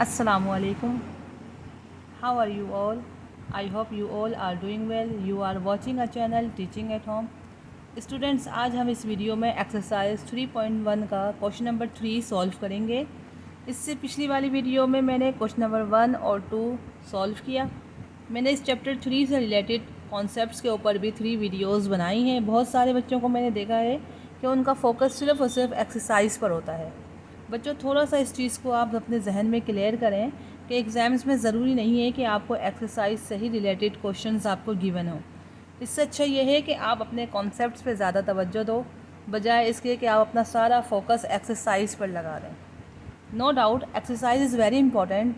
Assalamualaikum. How are you all? I hope you all are doing well. You are watching a channel Teaching at Home. Students, आज हम इस video में exercise 3.1 का question number 3 solve करेंगे। इससे पिछली वाली वीडियो में मैंने क्वेश्चन नंबर 1 और 2 सॉल्व किया। मैंने इस चैप्टर 3 से रिलेटेड कॉन्सेप्ट्स के ऊपर भी 3 वीडियोस बनाई हैं। बहुत सारे बच्चों को मैंने देखा है कि उनका फोकस सिर्फ और सिर्फ एक्सरसाइज पर होता है। बच्चों, थोड़ा सा इस चीज़ को आप अपने जहन में क्लियर करें कि एग्ज़ाम्स में ज़रूरी नहीं है कि आपको एक्सरसाइज से ही रिलेटेड क्वेश्चंस आपको गिवन हो। इससे अच्छा ये है कि आप अपने कॉन्सेप्ट्स पे ज़्यादा तवज्जो दो, बजाय इसके कि आप अपना सारा फोकस एक्सरसाइज पर लगा दें। No doubt exercise is very important.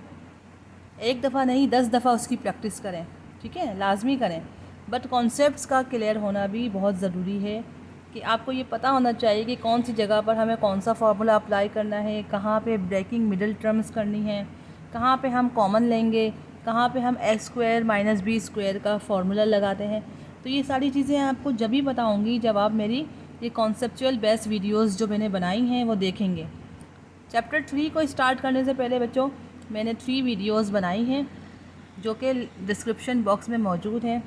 एक दफ़ा नहीं 10 दफ़ा उसकी प्रैक्टिस करें, ठीक है, लाजमी करें। बट कॉन्सेप्ट्स का क्लियर होना भी बहुत ज़रूरी है कि आपको ये पता होना चाहिए कि कौन सी जगह पर हमें कौन सा फार्मूला अप्लाई करना है, कहाँ पे ब्रेकिंग मिडिल टर्म्स करनी है, कहाँ पे हम कॉमन लेंगे, कहाँ पे हम x square minus B square का फार्मूला लगाते हैं। तो ये सारी चीज़ें आपको जब ही बताऊँगी जब आप मेरी ये कॉन्सेप्चुअल बेस्ड वीडियोज़ जो मैंने बनाई हैं वो देखेंगे। चैप्टर 3 को स्टार्ट करने से पहले बच्चों मैंने 3 वीडियोस बनाई हैं जो कि डिस्क्रिप्शन बॉक्स में मौजूद हैं,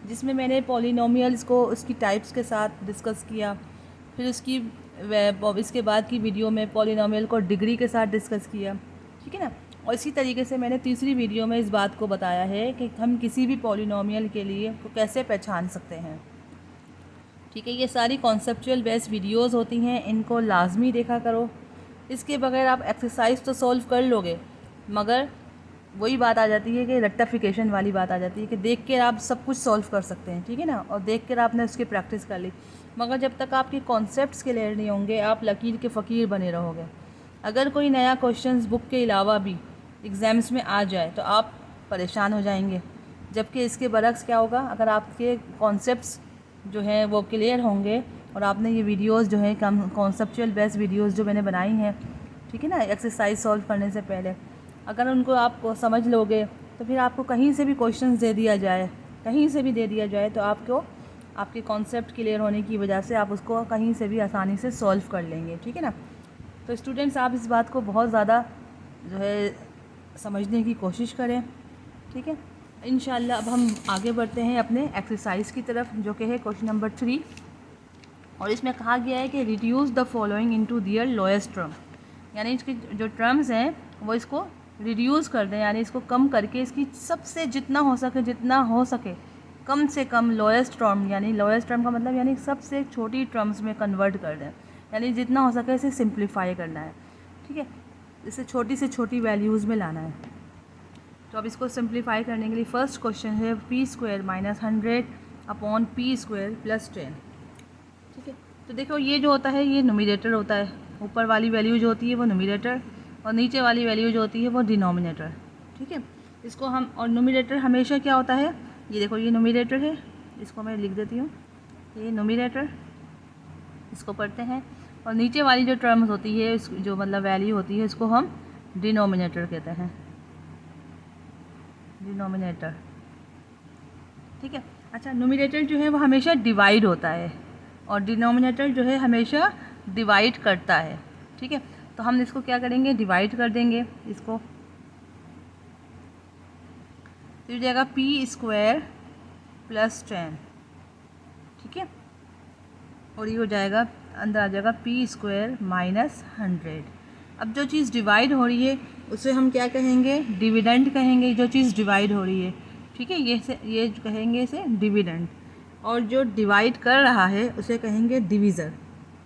जिसमें मैंने पॉलिनोमियल्स को उसकी टाइप्स के साथ डिस्कस किया। फिर इसके बाद की वीडियो में पॉलिनोमियल को डिग्री के साथ डिस्कस किया, ठीक है ना। और इसी तरीके से मैंने तीसरी वीडियो में इस बात को बताया है कि हम किसी भी पॉलिनोमियल के लिए को कैसे पहचान सकते हैं, ठीक है। ये सारी कॉन्सेप्चुअल बेस्ड वीडियोस होती हैं, इनको लाजमी देखा करो। इसके बगैर आप एक्सरसाइज तो सॉल्व कर लोगे, मगर वही बात आ जाती है कि रेक्टिफिकेशन वाली बात आ जाती है कि देख कर आप सब कुछ सॉल्व कर सकते हैं, ठीक है ना, और देख कर आपने उसकी प्रैक्टिस कर ली, मगर जब तक आपके कॉन्सेप्ट्स क्लियर नहीं होंगे आप लकीर के फ़कीर बने रहोगे। अगर कोई नया क्वेश्चंस बुक के अलावा भी एग्ज़ाम्स में आ जाए तो आप परेशान हो जाएंगे, जबकि इसके बरक्स क्या होगा, अगर आपके कॉन्सेप्ट्स जो हैं वो क्लियर होंगे और आपने ये वीडियोस जो हैं कॉन्सेप्चुअल बेस्ड वीडियोस जो मैंने बनाई हैं, ठीक है ना, एक्सरसाइज सॉल्व करने से पहले अगर उनको आप समझ लोगे तो फिर आपको कहीं से भी क्वेश्चंस दे दिया जाए, कहीं से भी दे दिया जाए तो आपको आपके कॉन्सेप्ट क्लियर होने की वजह से आप उसको कहीं से भी आसानी से सॉल्व कर लेंगे, ठीक है ना। तो स्टूडेंट्स, आप इस बात को बहुत ज़्यादा जो है समझने की कोशिश करें, ठीक है। इंशाल्लाह अब हम आगे बढ़ते हैं अपने एक्सरसाइज की तरफ, जो कि है क्वेश्चन नंबर 3। और इसमें कहा गया है कि reduce the following into their lowest term, यानी इसकी जो टर्म्स हैं वो इसको रिड्यूस कर दें, यानी इसको कम करके इसकी सबसे जितना हो सके कम से कम लोएस्ट टर्म, यानी लोएस्ट टर्म का मतलब यानी सबसे छोटी टर्म्स में कन्वर्ट कर दें, यानी जितना हो सके इसे सिंप्लीफाई करना है, ठीक है, इसे छोटी से छोटी वैल्यूज़ में लाना है। तो अब इसको सिंप्लीफाई करने के लिए फर्स्ट क्वेश्चन है P square minus 100 upon P square plus 10, ठीक है। तो देखो ये जो होता है ये न्यूमरेटर होता है, ऊपर वाली वैल्यू जो होती है वो न्यूमरेटर और नीचे वाली वैल्यू जो होती है वो डिनोमिनेटर, ठीक है। इसको हम, और न्यूमरेटर हमेशा क्या होता है, ये देखो ये न्यूमरेटर है, इसको मैं लिख देती हूँ, ये न्यूमरेटर इसको पढ़ते हैं, और नीचे वाली जो टर्म्स होती है जो मतलब वैल्यू होती है इसको हम डिनोमिनेटर कहते हैं, डिनोमिनेटर, ठीक है। अच्छा, न्यूमरेटर जो है वो हमेशा डिवाइड होता है और डिनोमिनेटर जो है हमेशा डिवाइड करता है, ठीक है। तो हम इसको क्या करेंगे, डिवाइड कर देंगे इसको, तो ये जाएगा पी स्क्वायर प्लस 10, ठीक है, और ये हो जाएगा अंदर आ जाएगा पी स्क्वायर माइनस 100। अब जो चीज़ डिवाइड हो रही है उसे हम क्या कहेंगे, डिविडेंड कहेंगे, जो चीज़ डिवाइड हो रही है, ठीक है, ये कहेंगे इसे डिविडेंड, और जो डिवाइड कर रहा है उसे कहेंगे डिवीज़र,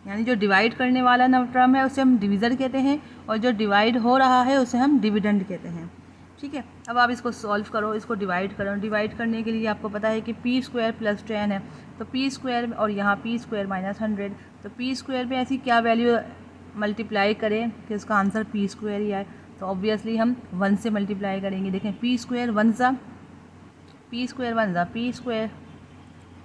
यानी जो डिवाइड करने वाला टर्म है उसे हम डिवीज़र कहते हैं और जो डिवाइड हो रहा है उसे हम डिविडेंड कहते हैं, ठीक है। अब आप इसको सॉल्व करो, इसको डिवाइड करो, डिवाइड करने के लिए आपको पता है कि पी स्क्वायर प्लस 10 है, तो पी स्क्वायर और यहाँ पी स्क्वायर माइनस 100, तो पी स्क्वायर में ऐसी क्या वैल्यू मल्टीप्लाई करें कि उसका आंसर पी स्क्वायर ही आए, तो ऑब्वियसली हम 1 से मल्टीप्लाई करेंगे। देखें पी स्क्वायर 1 ज़ा पी स्क्वायर 1 ज़ा पी स्क्वायर,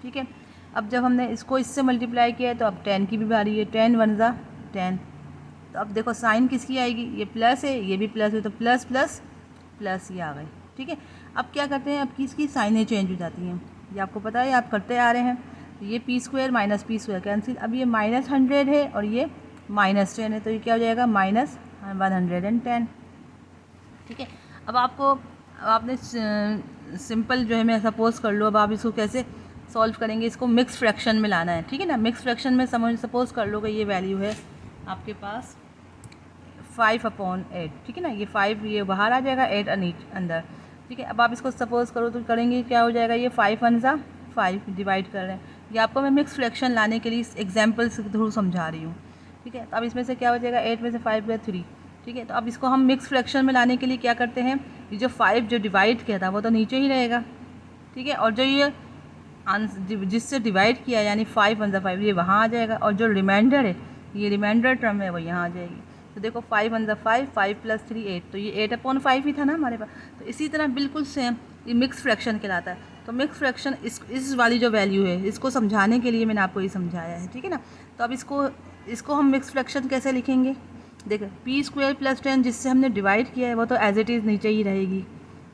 ठीक है। अब जब हमने इसको इससे मल्टीप्लाई किया है तो अब 10 की भी बारी है, 10 1 ज़ा 10, तो अब देखो साइन किसकी आएगी, ये प्लस है ये भी प्लस है, तो प्लस प्लस प्लस ये आ गई, ठीक है। अब क्या करते हैं, अब किसकी साइनें चेंज हो जाती हैं, ये आपको पता है, आप करते आ रहे हैं। तो ये P square minus P square cancel, अब ये माइनस 100 है और ये माइनस 10 है, तो ये क्या हो जाएगा माइनस 110, ठीक है। अब आपने सिंपल जो है, मैं सपोज़ कर लो, अब आप इसको कैसे सॉल्व करेंगे, इसको मिक्स फ्रैक्शन में लाना है, ठीक है ना। मिक्स फ्रैक्शन में सपोज़ कर लो कि ये वैल्यू है आपके पास 5/8, ठीक है ना। ये 5 ये बाहर आ जाएगा, 8 अंदर, ठीक है। अब आप इसको सपोज़ करो तो करेंगे क्या हो जाएगा, ये 5 1 सा 5 डिवाइड कर रहे हैं। ये आपको मैं मिक्स फ्रैक्शन लाने के लिए इस एग्जाम्पल्स के थ्रू समझा रही हूँ, ठीक है। तो अब इसमें से क्या हो जाएगा, 8 में से 5 गया 3, ठीक है। तो अब इसको हम मिक्स फ्रैक्शन में लाने के लिए क्या करते हैं, ये जो 5 जो डिवाइड किया था वो तो नीचे ही रहेगा, ठीक है। और जो ये जिससे डिवाइड किया यानी 5 1 5 ये वहाँ आ जाएगा, और जो रिमाइंडर है, ये रिमाइंडर टर्म है वो यहाँ आ जाएगी। तो देखो 5 1 5, 5 + 3 8, तो ये 8/5 ही था ना हमारे पास। तो इसी तरह बिल्कुल सेम ये मिक्स फ्रैक्शन कहलाता है। तो मिक्स फ्रैक्शन इस वाली जो वैल्यू है, इसको समझाने के लिए मैंने आपको ये समझाया है, ठीक है ना। तो अब इसको हम मिक्स फ्रैक्शन कैसे लिखेंगे, देखो p² + 10 जिससे हमने डिवाइड किया है वो तो एज इट इज़ नीचे ही रहेगी,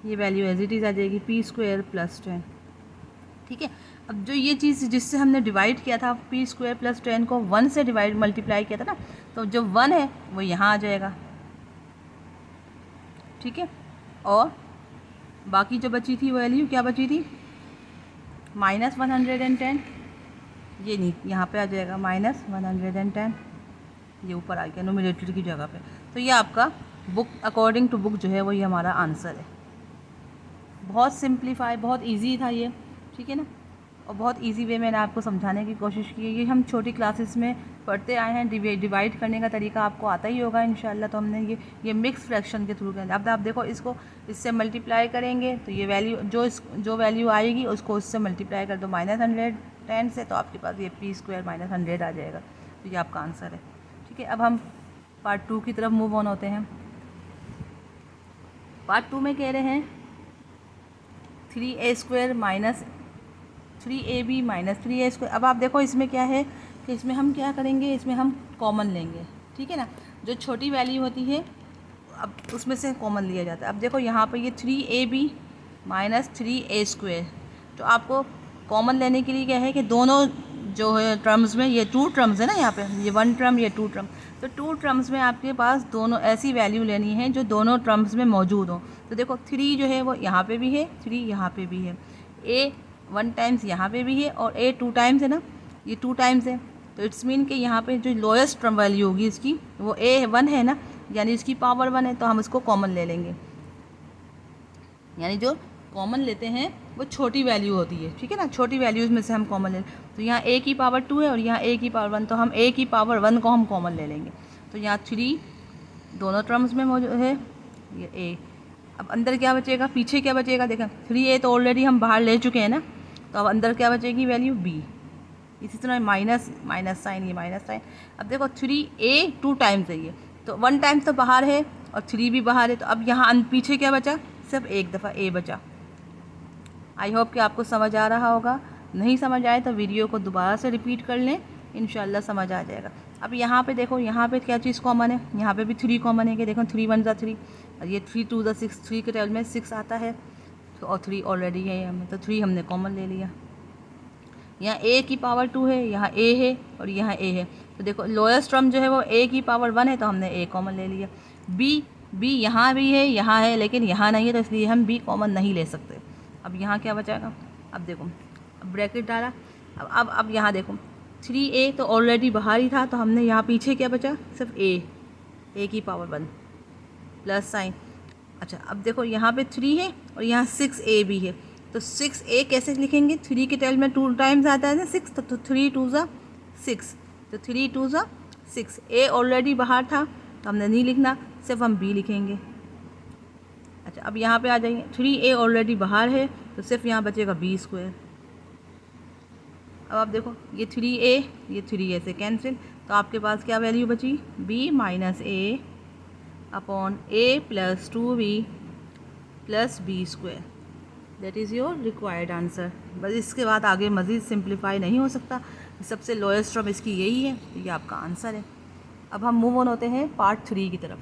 ये वैल्यू एज इट इज़ आ जाएगी p² + 10, ठीक है। अब जो ये चीज़ जिससे हमने डिवाइड किया था p² + 10 को 1 से मल्टीप्लाई किया था ना, तो जो 1 है वो यहाँ आ जाएगा, ठीक है। और बाकी जो बची थी वैल्यू क्या बची थी, -110, ये नहीं यहाँ पे आ जाएगा -110, ये ऊपर आ गया न्यूमरेटर की जगह पे। तो ये आपका बुक अकॉर्डिंग टू बुक जो है वो ये हमारा आंसर है। बहुत सिंप्लीफाई, बहुत इजी था ये, ठीक है ना। और बहुत इजी वे मैंने आपको समझाने की कोशिश की है। ये हम छोटी क्लासेस में पढ़ते आए हैं, डिवाइड करने का तरीका आपको आता ही होगा इंशाल्लाह। तो हमने ये मिक्स फ्रैक्शन के थ्रू किया। अब आप देखो इसको इससे मल्टीप्लाई करेंगे तो ये वैल्यू जो वैल्यू आएगी उसको उससे मल्टीप्लाई कर दो -110 से, तो आपके पास ये p² - 100 आ जाएगा। तो ये आपका आंसर है, ठीक है। अब हम पार्ट 2 की तरफ मूव ऑन होते हैं। पार्ट 2 में कह रहे हैं 3a² - 3ab - 3a²। अब आप देखो इसमें क्या है कि इसमें हम क्या करेंगे, इसमें हम कॉमन लेंगे, ठीक है ना। जो छोटी वैल्यू होती है अब उसमें से कॉमन लिया जाता है। अब देखो यहाँ पर ये 3ab - 3a², तो आपको कॉमन लेने के लिए क्या है कि दोनों जो है टर्म्स में, ये 2 टर्म्स है ना, यहाँ पे ये 1 टर्म ये 2 टर्म, तो 2 टर्म्स में आपके पास दोनों ऐसी वैल्यू लेनी है जो दोनों टर्म्स में मौजूद हो। तो देखो 3 जो है वो यहाँ पे भी है, 3 यहाँ पे भी है, a 1 टाइम्स यहाँ पे भी है, और a 2 टाइम्स है ना, ये 2 टाइम्स है। तो इट्स मीन कि यहाँ पे जो लोएस्ट टर्म वैल्यू होगी इसकी वो a 1 है ना, यानी इसकी पावर 1 है, तो हम इसको कॉमन ले लेंगे। यानी जो कॉमन लेते हैं वो छोटी वैल्यू होती है, ठीक है ना। छोटी वैल्यूज़ में से हम कॉमन ले, तो यहाँ a की पावर 2 है और यहाँ a की पावर 1, तो हम a की पावर 1 को हम कॉमन ले लेंगे। तो यहाँ 3 दोनों टर्म्स में मौजूद है, ये a। अब अंदर क्या बचेगा, पीछे क्या बचेगा, देखें 3a तो ऑलरेडी हम बाहर ले चुके हैं ना, तो अब अंदर क्या बचेगी वैल्यू b। इसी तरह माइनस साइन, ये माइनस साइन। अब देखो 3a 2 टाइम्स है ये, तो 1 टाइम्स तो बाहर है और 3 भी बाहर है, तो अब यहाँ पीछे क्या बचा, सिर्फ एक दफ़ा a बचा। आई होप कि आपको समझ आ रहा होगा। नहीं समझ आए तो वीडियो को दोबारा से रिपीट कर लें, इंशाल्लाह समझ आ जाएगा। अब यहाँ पे देखो, यहाँ पे क्या चीज़ कॉमन है, यहाँ पे भी 3 कॉमन है कि देखो 3 1 ज़ा 3, और ये 3 2 ज़ा 6, 3 के टेबल में 6 आता है, तो और 3 ऑलरेडी है, तो 3 हमने कॉमन ले लिया। यहाँ a की पावर 2 है, यहाँ a है और यहाँ a है, तो देखो लोएस्ट टर्म जो है वो a की पावर 1 है, तो हमने a कॉमन ले लिया। b यहाँ भी है, यहाँ है, लेकिन यहाँ नहीं है, तो इसलिए हम b कॉमन नहीं ले सकते। अब यहाँ क्या बचाएगा, अब देखो, अब ब्रैकेट डाला, अब यहाँ देखो 3a तो ऑलरेडी बाहर ही था, तो हमने यहाँ पीछे क्या बचा, सिर्फ a की पावर 1 प्लस साइन। अच्छा अब देखो यहाँ पे 3 है और यहाँ 6a भी है, तो 6a कैसे लिखेंगे, 3 के टेबल में 2 टाइम्स आता है ना 6, तो 3 2 ज़ा 6, तो 3 2 ज़ा 6। a ऑलरेडी बाहर था तो हमने नहीं लिखना, सिर्फ हम b लिखेंगे। अच्छा अब यहाँ पे आ जाएंगे, 3a ऑलरेडी बाहर है, तो सिर्फ यहाँ बचेगा b²। अब आप देखो ये 3a ये 3a से कैंसिल, तो आपके पास क्या वैल्यू बची, b - a upon a + 2b + b²। That is your required answer. बस इसके बाद आगे मज़ीद सिंप्लीफाई नहीं हो सकता, सबसे लोएस्ट टर्म इसकी यही है, तो ये आपका आंसर है। अब हम मूव ऑन होते हैं पार्ट 3 की तरफ।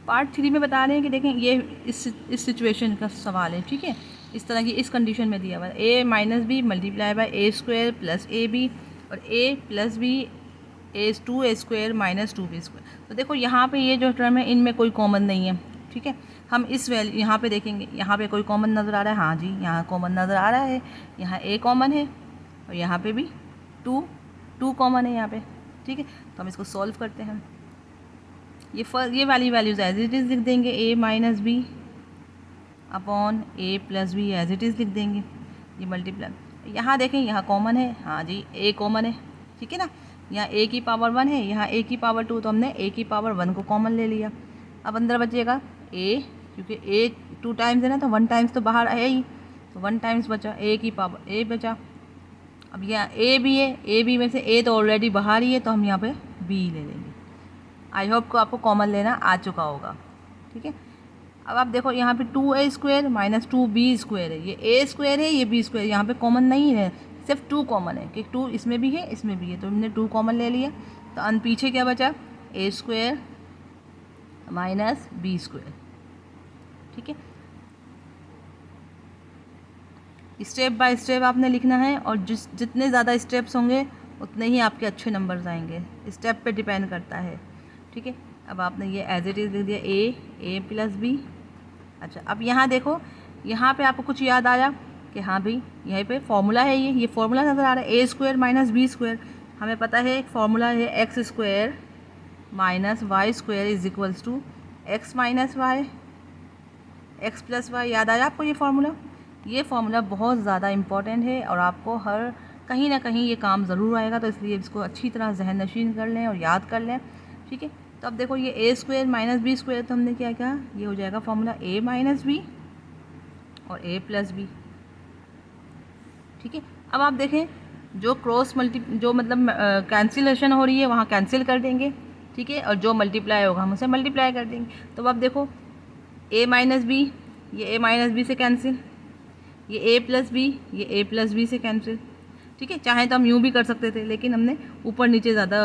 पार्ट 3 में बता रहे हैं कि देखें ये इस सिचुएशन का सवाल है, ठीक है। इस तरह की इस कंडीशन में दिया हुआ है a - b multiply by a² + ab और a + b a 2a² - 2b²। तो देखो यहाँ पे ये जो टर्म है इनमें कोई कॉमन नहीं है, ठीक है। हम इस वैल्यू यहाँ पे देखेंगे, यहाँ पे कोई कॉमन नज़र आ रहा है, हाँ जी यहाँ कॉमन नज़र आ रहा है, यहाँ a कॉमन है और यहाँ पे भी 2 कॉमन है यहाँ पे, ठीक है। तो हम इसको सॉल्व करते हैं। ये वाली वैल्यूज़ एज इट इज़ लिख देंगे, a minus b upon a plus b as it is लिख देंगे। ये मल्टीप्लाई, यहाँ देखें यहाँ कॉमन है, हाँ जी a कॉमन है, ठीक है ना। यहाँ a की पावर 1 है, यहाँ a की पावर 2, तो हमने a की पावर 1 को कॉमन ले लिया। अब अंदर बचेगा a, क्योंकि a 2 टाइम्स है ना, तो 1 टाइम्स तो बाहर है ही, तो 1 टाइम्स बचा, a की पावर a बचा। अब यहाँ a भी है, a भी में से a तो ऑलरेडी बाहर ही है, तो हम यहाँ पे b ले लेंगे। आई होप को आपको कॉमन लेना आ चुका होगा, ठीक है। अब आप देखो यहाँ पे 2a square minus 2b square है, ये a स्क्वायर है, ये b स्क्वायर, यहाँ पे कॉमन नहीं है, सिर्फ 2 कॉमन है, कि 2 इसमें भी है इसमें भी है, तो हमने 2 कॉमन ले लिया। तो पीछे क्या बचा, a square minus b square, ठीक है। स्टेप बाय स्टेप आपने लिखना है, और जितने ज़्यादा स्टेप्स होंगे उतने ही आपके अच्छे नंबर्स आएंगे, स्टेप पे डिपेंड करता है, ठीक है। अब आपने ये एज इट इज़ लिख दिया a प्लस बी। अच्छा अब यहाँ देखो, यहाँ पे आपको कुछ याद आया कि हाँ भाई यहीं पे फॉर्मूला है, ये फॉर्मूला नज़र आ रहा है, a square minus B square. हमें पता है एक फार्मूला है x square minus y square is equals to x minus y x plus y. याद आया आपको ये फार्मूला? ये फार्मूला बहुत ज़्यादा इम्पॉर्टेंट है और आपको हर कहीं ना कहीं ये काम ज़रूर आएगा, तो इसलिए इसको अच्छी तरह जहन नशीन कर लें और याद कर लें, ठीक है। तो अब देखो ये ए स्क्वायर माइनस बी स्क्वायर, तो हमने क्या किया, ये हो जाएगा फार्मूला ए माइनस बी और ए प्लस बी, ठीक है। अब आप देखें जो मतलब कैंसिलेशन हो रही है वहाँ कैंसिल कर देंगे, ठीक है, और जो मल्टीप्लाई होगा हम उसे मल्टीप्लाई कर देंगे। तो अब देखो ए माइनस बी, ये ए माइनस बी से कैंसिल, ये ए प्लस बी, ये ए प्लस बी से कैंसिल, ठीक है। चाहे तो हम यूँ भी कर सकते थे, लेकिन हमने ऊपर नीचे ज़्यादा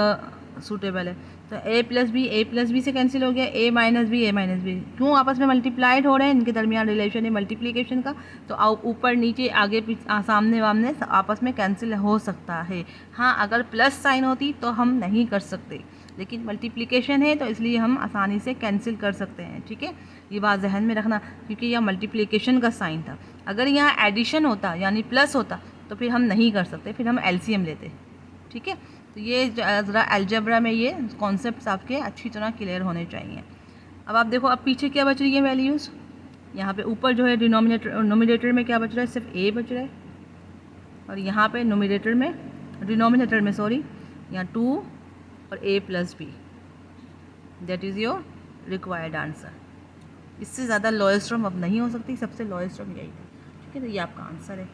सूटेबल है, तो ए प्लस बी से कैंसिल हो गया, ए माइनस बी क्यों आपस में मल्टीप्लाइड हो रहे हैं, इनके दरमियान रिलेशन है मल्टीप्लिकेशन का, तो ऊपर नीचे आगे पीछे सामने वामने आपस में कैंसिल हो सकता है। हाँ अगर प्लस साइन होती तो हम नहीं कर सकते, लेकिन मल्टीप्लिकेशन है तो इसलिए हम आसानी से कैंसिल कर सकते हैं, ठीक है। ये बात जहन में रखना, क्योंकि यह मल्टीप्लिकेशन का साइन था। अगर यहाँ एडिशन होता यानी प्लस होता तो फिर हम नहीं कर सकते, फिर हम एलसीएम लेते, ठीक है। तो ये ज़रा अलजेब्रा में ये कॉन्सेप्ट्स आपके अच्छी तरह क्लियर होने चाहिए। अब आप देखो अब पीछे क्या बच रही है वैल्यूज़, यहाँ पे ऊपर जो है डिनोमिनेटर में क्या बच रहा है, सिर्फ ए बच रहा है, और यहाँ पे डिनोमिनेटर में सॉरी यहाँ 2 और a plus B, that is your required answer. इससे ज़्यादा लोएस्ट टर्म अब नहीं हो सकती, सबसे लोएस्ट टर्म यही था, ठीक है। तो ये आपका आंसर है।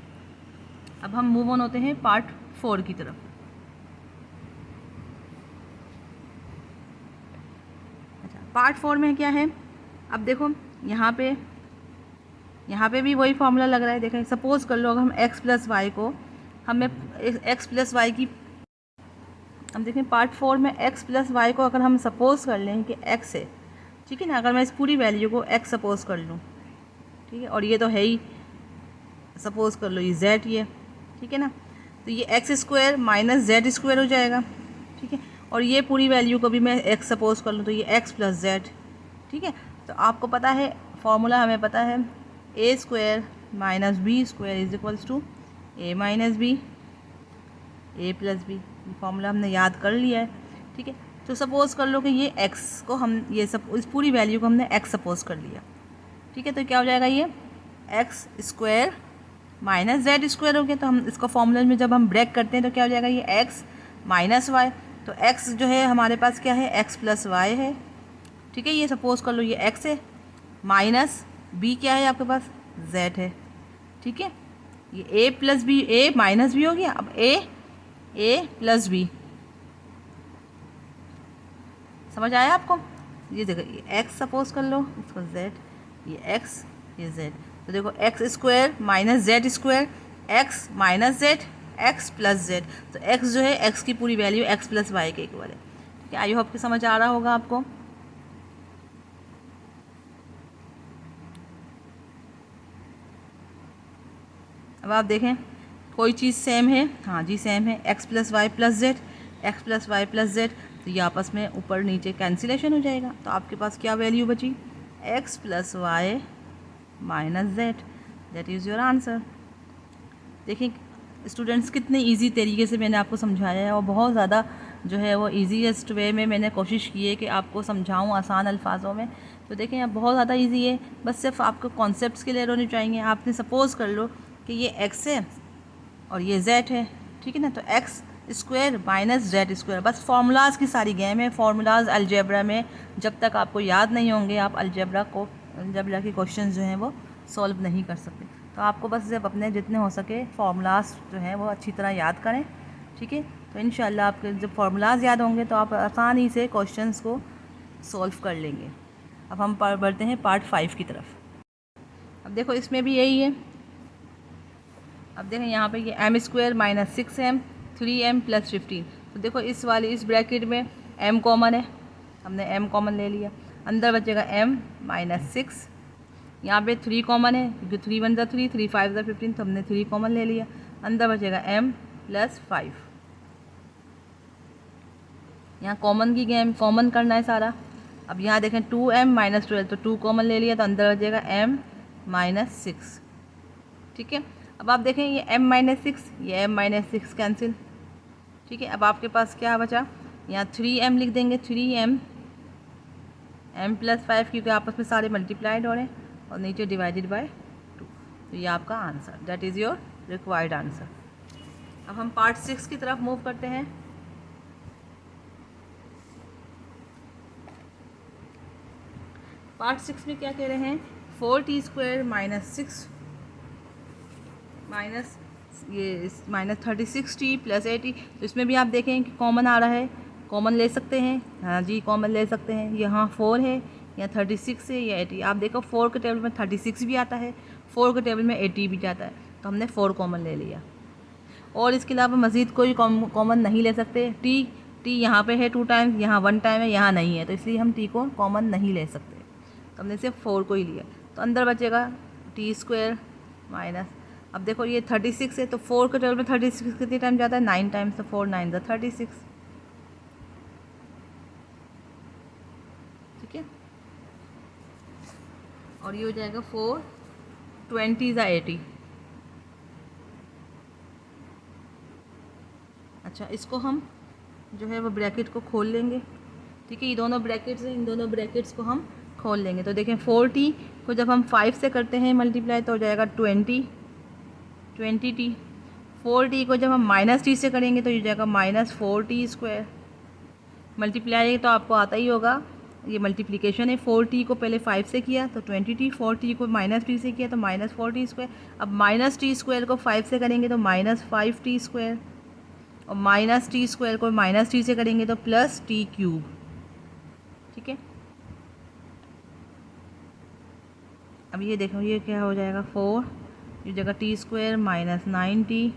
अब हम मूव ऑन होते हैं पार्ट 4 की तरफ। अच्छा पार्ट 4 में क्या है, अब देखो यहाँ पे भी वही फॉर्मूला लग रहा है। देखें सपोज़ कर लो अगर हम x प्लस वाई को हमें x प्लस वाई की, हम देखें पार्ट 4 में x प्लस वाई को अगर हम सपोज़ कर लें कि x है, ठीक है ना। अगर मैं इस पूरी वैल्यू को x सपोज़ कर लूँ, ठीक है, और ये तो है ही, सपोज़ कर लो ये z ही है, ठीक है ना। तो ये x square minus Z square हो जाएगा, ठीक है। और ये पूरी वैल्यू को भी मैं x सपोज़ कर लूँ तो ये x प्लस जेड, ठीक है। तो आपको पता है फॉर्मूला, हमें पता है A square minus B square is equals to A minus B A plus B. ये फार्मूला हमने याद कर लिया है, ठीक है। तो सपोज़ कर लो कि ये x को हम इस पूरी वैल्यू को हमने x सपोज़ कर लिया, ठीक है। तो क्या हो जाएगा, ये x square minus Z square हो गया। तो हम इसको फॉर्मूला में जब हम ब्रेक करते हैं तो क्या हो जाएगा, ये x माइनस वाई। तो x जो है हमारे पास क्या है, x प्लस वाई है, ठीक है। ये सपोज़ कर लो ये x है, माइनस b क्या है आपके पास, z है, ठीक है। ये a plus B, a minus B हो गया, अब a प्लस बी, समझ आया आपको? ये देखो ये x सपोज़ कर लो, इसको z, ये x ये z। तो देखो x square minus Z square, x minus Z X plus Z. तो x जो है x की पूरी वैल्यू x प्लस वाई के इक्वल है, ठीक है। आई होप कि समझ आ रहा होगा आपको। अब आप देखें कोई चीज़ सेम है, हाँ जी सेम है, x plus Y plus Z, X plus Y plus Z, तो ये आपस में ऊपर नीचे कैंसिलेशन हो जाएगा। तो आपके पास क्या वैल्यू बची, X plus Y minus Z, that is your answer. देखिए स्टूडेंट्स कितने इजी तरीके से मैंने आपको समझाया है, और बहुत ज़्यादा जो है वो ईजीएस्ट वे में मैंने कोशिश की है कि आपको समझाऊं आसान अल्फाजों में। तो देखें अब बहुत ज़्यादा इजी है, बस सिर्फ आपको कॉन्सेप्ट्स क्लियर होने चाहिए। आपने सपोज़ कर लो कि ये एक्स है और ये जेड है, ठीक है ना, तो x square minus Z square, बस फार्मूलाज की सारी गेम है। फार्मूलाज अलजेब्रा में जब तक आपको याद नहीं होंगे आप अलजेब्रा के क्वेश्चन जो हैं वो सॉल्व नहीं कर सकते। तो आपको बस जब अपने जितने हो सके फार्मूलाज जो हैं वो अच्छी तरह याद करें, ठीक है। तो इंशाल्लाह आपके जब फार्मूलाज याद होंगे तो आप आसानी से क्वेश्चंस को सॉल्व कर लेंगे। अब हम बढ़ते हैं पार्ट 5 की तरफ। अब देखो इसमें भी यही है। अब देखें यहाँ पे ये M square minus 6m 3m plus 15। तो देखो इस ब्रैकेट में m कॉमन है, हमने m कॉमन ले लिया, अंदर बचेगा m माइनस 6। यहाँ पे 3 कॉमन है क्योंकि 3 1 ज़ा 3, 3 5 ज़ा 15, तो हमने 3 कॉमन ले लिया, अंदर बचेगा m प्लस 5। यहाँ कॉमन की गेम, कॉमन करना है सारा। अब यहाँ देखें 2m माइनस 12, तो 2 कॉमन ले लिया तो अंदर बचेगा m माइनस 6, ठीक है। अब आप देखें ये m माइनस 6, ये m माइनस 6 कैंसिल, ठीक है। अब आपके पास क्या बचा, यहाँ 3m लिख देंगे, 3m m प्लस 5, क्योंकि आपस में सारे मल्टीप्लाइड हो रहे हैं, और नीचे डिवाइडेड बाय 2। तो ये आपका answer, that is your required answer. अब हम पार्ट 6 की तरफ मूव करते हैं। पार्ट 6 में क्या कह रहे हैं, 4t स्क्वायर माइनस 6 माइनस ये माइनस 36t प्लस 80। तो इसमें भी आप देखें कि कॉमन आ रहा है, कॉमन ले सकते हैं, हाँ जी कॉमन ले सकते हैं। यहाँ 4 है, यहाँ 36 है, या 80। आप देखो 4 के टेबल में 36 भी आता है, 4 के टेबल में 80 भी जाता है, तो हमने 4 कॉमन ले लिया। और इसके अलावा मज़ीद कोई कॉमन नहीं ले सकते। टी यहाँ पे है 2 टाइम्स, यहाँ 1 टाइम है, यहाँ नहीं है, तो इसलिए हम टी को कॉमन नहीं ले सकते, तो हमने सिर्फ 4 को ही लिया। तो अंदर बचेगा टी स्क्वायर माइनस, अब देखो ये 36 है, तो 4 के टेबल में 36 कितने टाइम जाता है, 9 टाइम्स, तो 4 9 ज़ा 36, ठीक है। और ये हो जाएगा 4 20 ज़ा 80। अच्छा इसको हम जो है वो ब्रैकेट को खोल लेंगे, ठीक है। ये दोनों ब्रैकेट्स हैं, इन दोनों ब्रैकेट्स को हम खोल लेंगे। तो देखें 4t को जब हम 5 से करते हैं मल्टीप्लाई तो हो जाएगा 20t। 4t को जब हम माइनस टी से करेंगे तो ये हो जाएगा माइनस 4t स्क्वायर। मल्टीप्लाई तो आपको आता ही होगा, ये मल्टीप्लिकेशन है। 4t को पहले 5 से किया तो 20t, 4t को माइनस टी से किया तो माइनस 4t स्क्वायर। अब माइनस टी स्क्वायर को 5 से करेंगे तो माइनस 5t स्क्वायर, और माइनस टी स्क्वायर को माइनस टी से करेंगे तो प्लस टी क्यूब, ठीक है। अब ये देखो ये क्या हो जाएगा 4, ये जगह T square minus 9t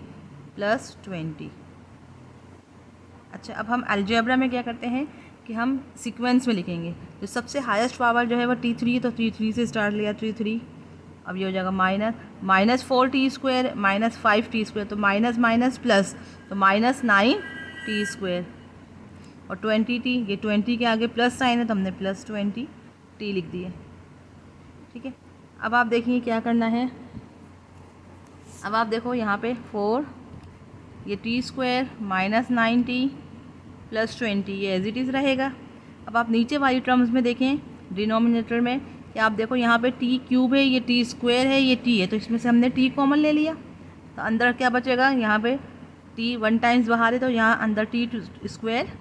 plus 20। अच्छा अब हम अलजेब्रा में क्या करते हैं कि हम सीक्वेंस में लिखेंगे। जो सबसे हाईएस्ट पावर जो है वो t3, तो t3 से स्टार्ट लिया, t3। अब ये हो जाएगा minus 4t square minus 5t square, तो माइनस माइनस प्लस, तो माइनस 9t स्क्वायर, और 20t, ये 20 के आगे प्लस साइन है तो हमने प्लस 20t लिख दिए, ठीक है। अब आप देखिए क्या करना है। अब आप देखो यहाँ पे 4, ये T square minus 9t plus 20, ये एज इट इज़ रहेगा। अब आप नीचे वाली टर्म्स में देखें डिनोमिनेटर में कि आप देखो यहाँ पे टी क्यूब है, ये टी स्क्वायर है, ये टी है, तो इसमें से हमने टी कॉमन ले लिया, तो अंदर क्या बचेगा, यहाँ पे टी 1 टाइम्स बाहर है तो यहाँ अंदर T square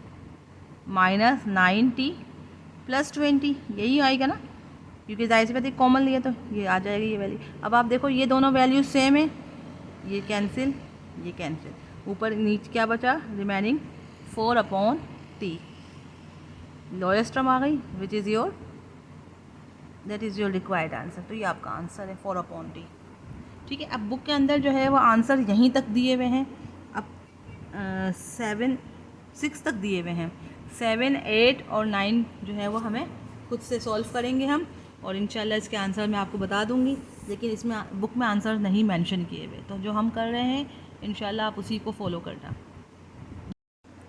minus 9t plus 20, यही आएगा ना, क्योंकि जाहिर सी बात है कॉमन लिया तो ये आ जाएगी ये वैल्यू। अब आप देखो ये दोनों वैल्यू सेम है, ये कैंसिल, ये कैंसिल, ऊपर नीचे क्या बचा, रिमेनिंग 4/t, लोएस्ट टर्म आ गई, which is your, that is your required answer. तो ये आपका आंसर है 4/t, ठीक है। अब बुक के अंदर जो है वो आंसर यहीं तक दिए हुए हैं, अब 6 तक दिए हुए हैं, 7 8 और 9 जो है वो हमें खुद से सॉल्व करेंगे हम, और इंशाल्लाह इसके आंसर मैं आपको बता दूंगी, लेकिन इसमें बुक में आंसर नहीं मेंशन किए हुए, तो जो हम कर रहे हैं इंशाल्लाह आप उसी को फॉलो करना।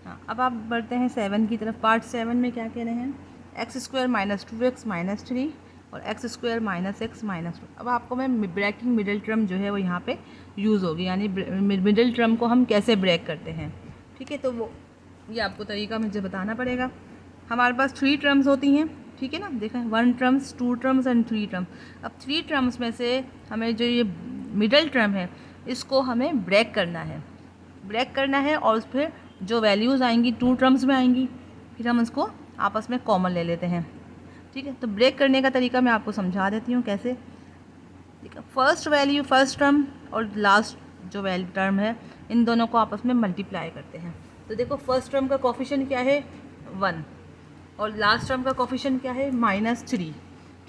हाँ अब आप बढ़ते हैं 7 की तरफ। पार्ट 7 में क्या कह रहे हैं, x square minus 2x minus 3 और x square minus x minus 2। अब आपको मैं ब्रेकिंग मिडिल टर्म जो है वो यहाँ पे यूज़ होगी, यानी मिडिल टर्म को हम कैसे ब्रेक करते हैं। ठीक है, तो वो ये आपको तरीका मुझे बताना पड़ेगा। हमारे पास 3 टर्म्स होती हैं, ठीक है ना, देखें 1 टर्म्स 2 टर्म्स एंड 3 टर्म। अब 3 टर्म्स में से हमें जो ये मिडिल टर्म है इसको हमें ब्रेक करना है और फिर जो वैल्यूज़ आएंगी 2 टर्म्स में आएंगी, फिर हम उसको आपस में कॉमन ले लेते हैं। ठीक है, तो ब्रेक करने का तरीका मैं आपको समझा देती हूँ कैसे। ठीक है, फर्स्ट टर्म और लास्ट जो वैल्यू टर्म है इन दोनों को आपस में मल्टीप्लाई करते हैं। तो देखो फर्स्ट टर्म का कोफिशिएंट क्या है 1 और लास्ट टर्म का कोफिशिएंट क्या है -3।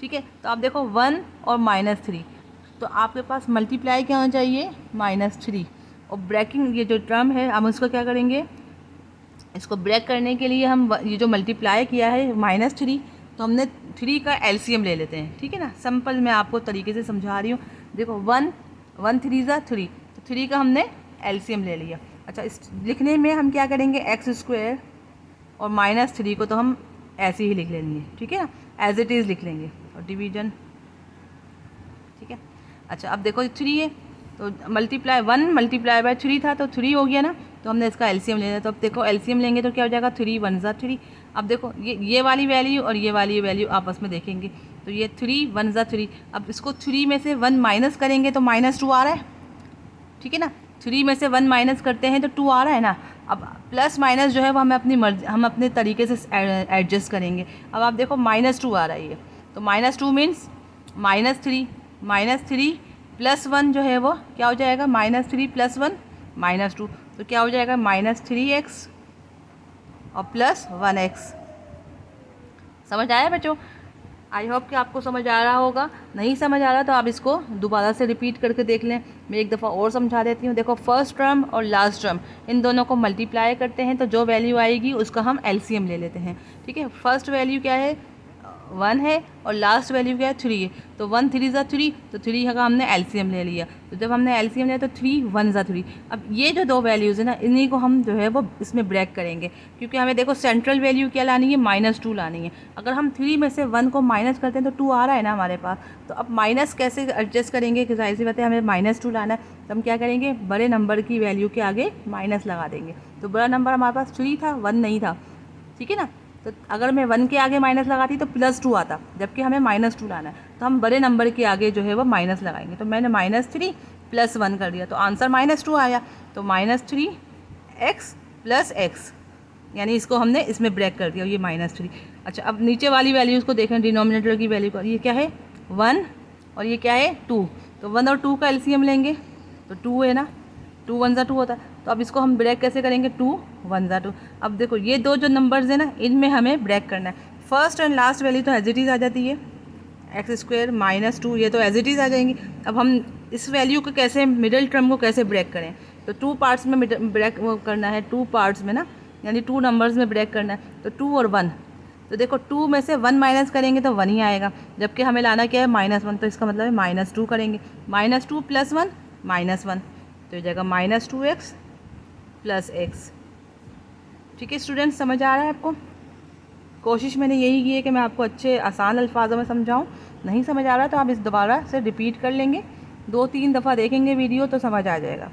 ठीक है, तो आप देखो 1 और -3, तो आपके पास मल्टीप्लाई क्या होना चाहिए -3। और ब्रेकिंग ये जो टर्म है हम उसको क्या करेंगे, इसको ब्रेक करने के लिए हम ये जो मल्टीप्लाई किया है -3, तो हमने 3 का एलसीएम ले लेते हैं। ठीक है ना, सिंपल मैं आपको तरीके से समझा रही हूँ। देखो 1 3 ज़ा 3, तो 3 का हमने एलसीएम ले लिया। अच्छा, इस लिखने में हम क्या करेंगे एक्स स्क्वायर और -3 को तो हम ऐसे ही लिख लेंगे। ठीक है ना, एज इट इज़ लिख लेंगे और डिवीजन। ठीक है, अच्छा अब देखो 3 है तो 1 मल्टीप्लाई बाय 3 था तो 3 हो गया ना, तो हमने इसका एलसीएम लेना। तो अब देखो एलसीएम लेंगे तो क्या हो जाएगा 3 1 ज़ा 3। अब देखो ये वाली वैल्यू और ये वाली वैल्यू आपस में देखेंगे तो ये 3 1 ज़ा 3। अब इसको 3 में से 1 माइनस करेंगे तो -2 आ रहा है। ठीक है ना, 3 में से 1 माइनस करते हैं तो 2 आ रहा है ना। अब प्लस माइनस जो है वो हमें अपनी मर्जी हम अपने तरीके से एडजस्ट करेंगे। अब आप देखो -2 आ रही है तो -2 मीन्स -3 प्लस 1 जो है वो क्या हो जाएगा -3 प्लस 1 -2, तो क्या हो जाएगा -3x और प्लस 1x। समझ आया बच्चों? आई होप कि आपको समझ आ रहा होगा। नहीं समझ आ रहा तो आप इसको दोबारा से रिपीट करके देख लें। मैं एक दफ़ा और समझा देती हूँ। देखो फर्स्ट टर्म और लास्ट टर्म इन दोनों को मल्टीप्लाई करते हैं तो जो वैल्यू आएगी उसका हम एलसीएम ले लेते हैं। ठीक है, फर्स्ट वैल्यू क्या है 1 है और लास्ट वैल्यू क्या है 3 है, तो 1 3 ज़ा 3, तो 3 का हमने एलसीएम ले लिया। तो जब हमने एलसीएम लिया तो 3 1 ज़ा 3। अब ये जो दो वैल्यूज़ है ना इन्हीं को हम जो है वो इसमें ब्रेक करेंगे, क्योंकि हमें देखो सेंट्रल वैल्यू क्या लानी है -2 लानी है। अगर हम 3 में से 1 को माइनस करते हैं तो 2 आ रहा है ना हमारे पास, तो अब माइनस कैसे एडजस्ट करेंगे कि जाहिर सी बात है हमें -2 लाना है, तो हम क्या करेंगे बड़े नंबर की वैल्यू के आगे माइनस लगा देंगे। तो बड़ा नंबर हमारे पास 3 था 1 नहीं था। ठीक है ना, तो अगर मैं 1 के आगे माइनस लगाती तो +2 आता, जबकि हमें -2 लाना है, तो हम बड़े नंबर के आगे जो है वो माइनस लगाएंगे। तो मैंने -3 + 1 कर दिया तो आंसर -2 आया। तो -3x + x, यानी इसको हमने इसमें ब्रेक कर दिया, ये -3। अच्छा, अब नीचे वाली वैल्यूज़ को देखें, डिनोमिनेटर की वैल्यू को, ये क्या है 1 और ये क्या है 2, तो 1 और 2 का एलसीएम लेंगे तो 2 है ना, 2 1 ज़ा 2 होता है। तो अब इसको हम ब्रेक कैसे करेंगे 2 1 ज़ा 2। अब देखो ये दो जो नंबर्स हैं ना इनमें हमें ब्रेक करना है। फर्स्ट एंड लास्ट वैल्यू तो एज इट इज़ आ जाती है x² - 2, ये तो एज इट इज़ आ जाएंगी। अब हम इस वैल्यू को कैसे मिडिल टर्म को कैसे ब्रेक करें, तो 2 पार्ट्स में ब्रेक वो करना है, 2 पार्ट्स में ना, यानी 2 नंबर्स में ब्रेक करना है। तो 2 और 1, तो देखो 2 में से 1 माइनस करेंगे तो 1 ही आएगा, जबकि हमें लाना क्या है -1, तो इसका मतलब है -2 करेंगे। -2 + 1 -1, तो ये जाएगा -2x + x। ठीक है स्टूडेंट्स, समझ आ रहा है आपको? कोशिश मैंने यही की है कि मैं आपको अच्छे आसान अल्फाजों में समझाऊं। नहीं समझ आ रहा तो आप इस दोबारा से रिपीट कर लेंगे, 2-3 दफ़ा देखेंगे वीडियो तो समझ आ जाएगा।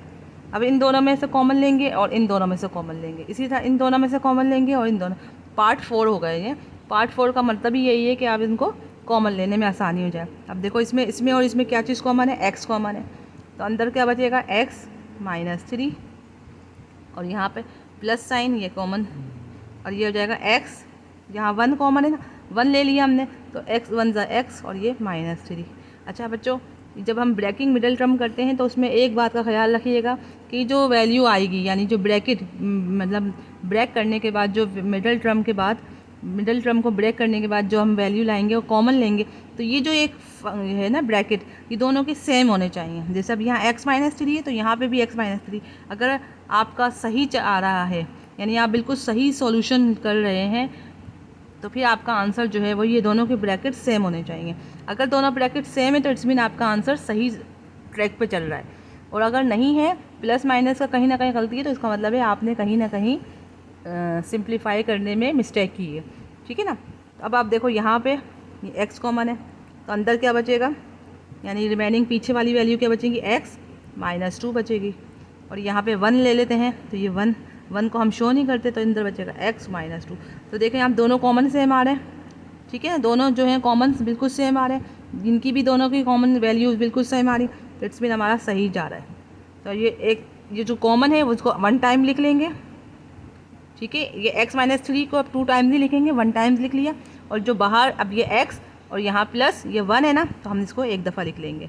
अब इन दोनों में से कॉमन लेंगे और इन दोनों में से कॉमन लेंगे, इसी तरह इन दोनों में से कॉमन लेंगे और इन दोनों। पार्ट 4 हो गए ये। पार्ट 4 का मतलब ही यही है कि आप इनको कॉमन लेने में आसानी हो जाए। अब देखो इसमें और इसमें क्या चीज़ कॉमन है, x कॉमन है, तो अंदर क्या बचेगा x -3 और यहाँ पे प्लस साइन ये कॉमन, और ये हो जाएगा x, यहाँ 1 कॉमन है ना, 1 ले लिया हमने, तो x 1 ज़ा x और ये -3। अच्छा बच्चों, जब हम ब्रेकिंग मिडिल टर्म करते हैं तो उसमें एक बात का ख्याल रखिएगा कि जो वैल्यू आएगी, यानी जो ब्रैकेट मतलब ब्रेक करने के बाद जो मिडिल टर्म को ब्रेक करने के बाद जो हम वैल्यू लाएंगे वो कॉमन लेंगे, तो ये जो एक है ना ब्रैकेट, ये दोनों के सेम होने चाहिए। जैसे अब यहाँ x -3 है तो यहाँ पे भी x -3। अगर आपका सही आ रहा है, यानी आप बिल्कुल सही सॉल्यूशन कर रहे हैं, तो फिर आपका आंसर जो है वो ये दोनों के ब्रैकेट सेम होने चाहिए। अगर दोनों ब्रैकेट सेम है तो इट्स मीन आपका आंसर सही ट्रैक पे चल रहा है, और अगर नहीं है प्लस माइनस का कहीं ना कहीं गलती है तो इसका मतलब है आपने कहीं ना कहीं सिंप्लीफाई करने में मिस्टेक की है। ठीक है ना, अब आप देखो यहाँ पे ये x कॉमन है, तो अंदर क्या बचेगा, यानी रिमेनिंग पीछे वाली वैल्यू क्या बचेगी, x माइनस 2 बचेगी। और यहाँ पे 1 ले लेते हैं, तो ये 1 को हम शो नहीं करते, तो अंदर बचेगा x माइनस 2। तो देखें आप दोनों कॉमन सेम आ रहे हैं, ठीक है, दोनों जो हैं कॉमन बिल्कुल सेम आ रहे हैं, जिनकी भी दोनों की कॉमन वैल्यूज बिल्कुल सेम आ रही, तो इट्स मीन हमारा सही जा रहा है। तो ये जो कॉमन है उसको 1 टाइम लिख लेंगे, ठीक है। ये x माइनस 3 को अब 2 टाइम्स नहीं लिखेंगे, 1 टाइम्स लिख लिया। और जो बाहर अब ये x और यहाँ प्लस ये 1 है ना, तो हम इसको एक दफ़ा लिख लेंगे,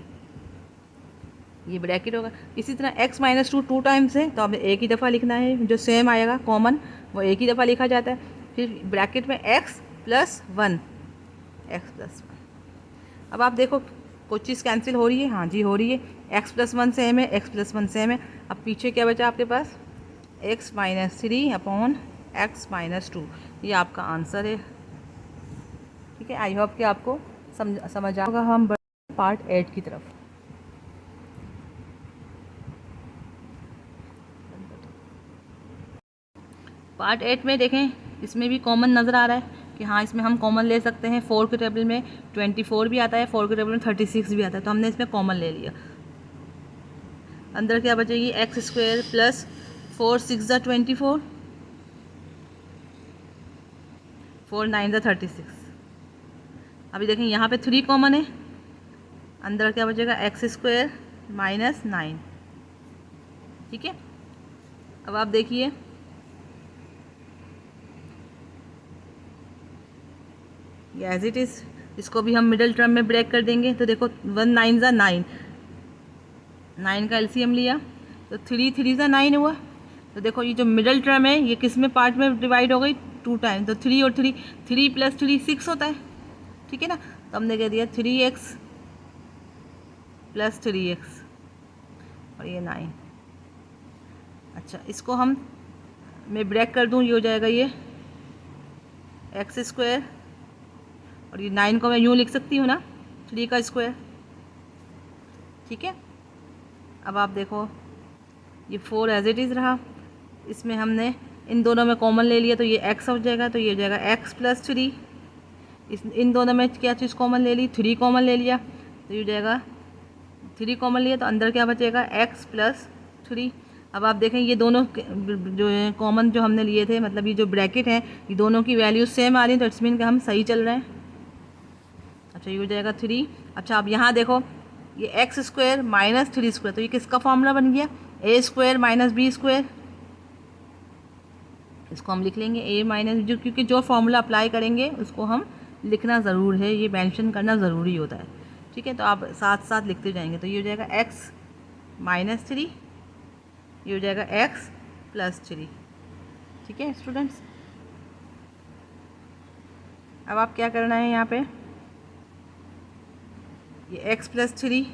ये ब्रैकेट होगा। इसी तरह x माइनस 2 टाइम्स है, तो हमें एक ही दफ़ा लिखना है, जो सेम आएगा कॉमन वो एक ही दफ़ा लिखा जाता है। फिर ब्रैकेट में x प्लस 1, x प्लस 1। अब आप देखो कुछ चीज़ कैंसिल हो रही है, हाँ जी हो रही है, x प्लस 1 सेम है, x प्लस 1 सेम है। अब पीछे क्या बचा आपके पास, x minus 3 upon x minus 2, ये आपका आंसर है, ठीक है। आई होप कि आपको समझ आएगा। हम पार्ट 8 की तरफ। पार्ट 8 में देखें, इसमें भी कॉमन नज़र आ रहा है कि हाँ इसमें हम कॉमन ले सकते हैं। 4 के टेबल में 24 भी आता है, 4 के टेबल में 36 भी आता है, तो हमने इसमें कॉमन ले लिया। अंदर क्या बचेगी, एक्स स्क्वायर प्लस 4 6 ज़ा 24, 4 9 ज़ा 36। अभी देखें यहाँ पे 3 कॉमन है, अंदर क्या बचेगा, एक्स स्क्वायर माइनस 9, ठीक है। अब आप देखिए ये एज इट इज़, इसको भी हम मिडिल टर्म में ब्रेक कर देंगे। तो देखो 1 9 ज़ा 9, 9 का एलसीएम लिया तो 3 3 ज़ा 9 हुआ। तो देखो ये जो मिडिल टर्म है ये किस में पार्ट में डिवाइड हो गई, 2 टाइम। तो 3 और 3, 3 प्लस 3 6 होता है, ठीक है ना। तो हमने कह दिया 3x प्लस 3x और ये 9। अच्छा इसको हम मैं ब्रेक कर दूँ, ये हो जाएगा ये एक्स स्क्वायर, और ये 9 को मैं यूँ लिख सकती हूँ ना, 3 का स्क्वायर, ठीक है। अब आप देखो ये 4 एज इट इज़ रहा, इसमें हमने इन दोनों में कॉमन ले लिया, तो ये x हो जाएगा, तो ये हो जाएगा x प्लस 3। इन दोनों में क्या चीज़ कॉमन ले ली, 3 कॉमन ले लिया, तो ये हो जाएगा 3 कॉमन लिया, तो अंदर क्या बचेगा, x प्लस 3। अब आप देखें ये दोनों जो है कॉमन जो हमने लिए थे, मतलब ये जो ब्रैकेट है ये दोनों की वैल्यू सेम आ रही है, तो इट्स मीन कि हम सही चल रहे हैं। अच्छा ये हो जाएगा 3। अच्छा अब यहाँ देखो ये एक्स स्क्वायर माइनस 3 स्क्वायर, तो ये किसका फॉर्मूला बन गया, ए स्क्वायर माइनस बी स्क्वायर। इसको हम लिख लेंगे ए माइनस, जो क्योंकि जो फॉर्मूला अप्लाई करेंगे उसको हम लिखना ज़रूर है, ये मेंशन करना ज़रूरी होता है, ठीक है। तो आप साथ साथ लिखते जाएंगे, तो ये हो जाएगा एक्स माइनस 3, ये हो जाएगा एक्स प्लस 3, ठीक है स्टूडेंट्स। अब आप क्या करना है, यहाँ पे ये x प्लस 3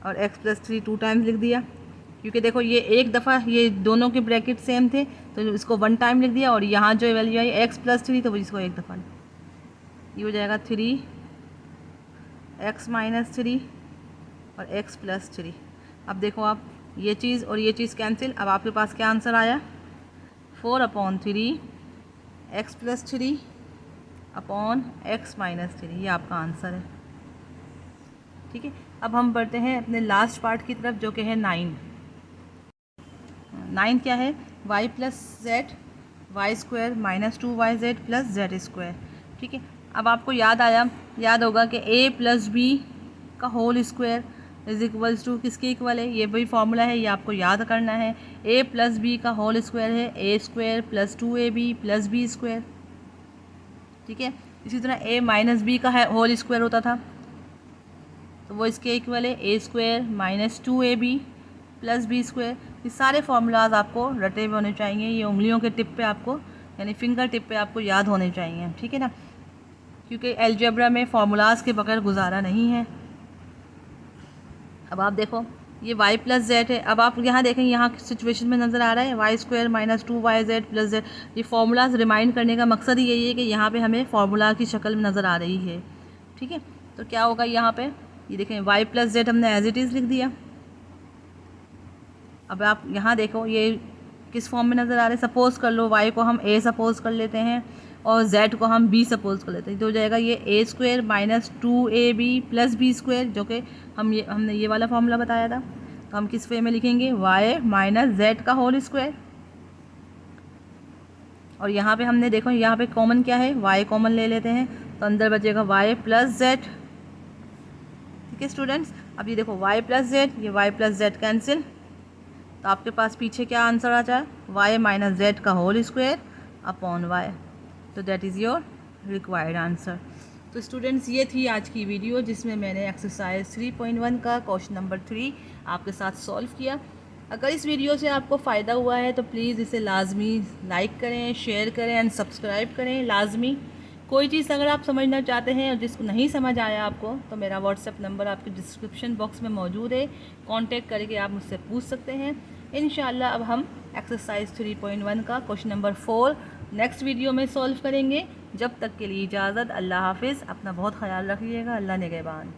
और x प्लस 3 2 टाइम्स लिख दिया, क्योंकि देखो ये एक दफ़ा ये दोनों के ब्रैकेट सेम थे, तो इसको 1 टाइम लिख दिया। और यहाँ जो वैल्यू आई x प्लस 3, तो वो इसको एक दफ़ा, ये हो जाएगा 3 x माइनस 3 और x प्लस 3। अब देखो आप ये चीज़ और ये चीज़ कैंसिल, अब आपके पास क्या आंसर आया, 4/3 x plus 3 upon x minus 3, ये आपका आंसर है, ठीक है। अब हम बढ़ते हैं अपने लास्ट पार्ट की तरफ, जो कि है 9। 9 क्या है, y plus Z Y square minus 2yz plus Z square, ठीक है। अब आपको याद होगा कि a प्लस बी का whole square is equals to किसके इक्वल है, ये वही फॉर्मूला है, ये आपको याद करना है। a प्लस बी का होल स्क्वायर है a square plus 2ab plus B square, ठीक है। इसी तरह a माइनस बी का होल स्क्वायर होता था, तो वो इसके इक्वल है a square minus 2ab plus B square. ये सारे फार्मूलाज आपको रटे हुए होने चाहिए, ये उंगलियों के टिप पे आपको, यानी फिंगर टिप पे आपको याद होने चाहिए, ठीक है ना, क्योंकि अलजेब्रा में फार्मूलाज के बगैर गुजारा नहीं है। अब आप देखो ये y प्लस जेड है, अब आप यहाँ देखें, यहाँ सिचुएशन में नज़र आ रहा है Y square minus 2yz plus Z. ये फार्मूलाज रिमाइंड करने का मकसद ही यही है कि यहाँ पे हमें फार्मूला की शक्ल में नज़र आ रही है, ठीक है। तो क्या होगा यहाँ पे, ये देखें y प्लस जेड हमने एज इट इज़ लिख दिया। अब आप यहाँ देखो ये किस फॉर्म में नज़र आ रहे हैं, सपोज़ कर लो y को हम a सपोज़ कर लेते हैं और z को हम b सपोज कर लेते हैं, तो हो जाएगा ये a square minus 2ab plus B square, जो कि हमने ये वाला फॉर्मूला बताया था। तो हम किस वे में लिखेंगे, y माइनस z का होल स्क्वायर। और यहाँ पे हमने देखो यहाँ पे कॉमन क्या है, y कॉमन ले लेते हैं, तो अंदर बचेगा y प्लस z। ठीक है स्टूडेंट्स, अब ये देखो y प्लस z, ये y प्लस z कैंसिल, तो आपके पास पीछे क्या आंसर आ जाए, y माइनस z का होल स्क्वायर अपॉन y। तो that is your required answer. तो स्टूडेंट्स ये थी आज की वीडियो जिसमें मैंने एक्सरसाइज 3.1 का क्वेश्चन नंबर 3 आपके साथ सॉल्व किया। अगर इस वीडियो से आपको फ़ायदा हुआ है तो प्लीज़ इसे लाजमी लाइक करें, शेयर करें एंड सब्सक्राइब करें लाजमी। कोई चीज़ अगर आप समझना चाहते हैं और जिसको नहीं समझ आया आपको, तो मेरा व्हाट्सएप नंबर आपके डिस्क्रिप्शन बॉक्स में मौजूद है, कांटेक्ट करके आप मुझसे पूछ सकते हैं। इंशाल्लाह अब हम एक्सरसाइज 3.1 का क्वेश्चन नंबर 4 नेक्स्ट वीडियो में सॉल्व करेंगे। जब तक के लिए इजाज़त, अल्लाह हाफिज़। अपना बहुत ख्याल रखिएगा। अल्लाह निगहबान।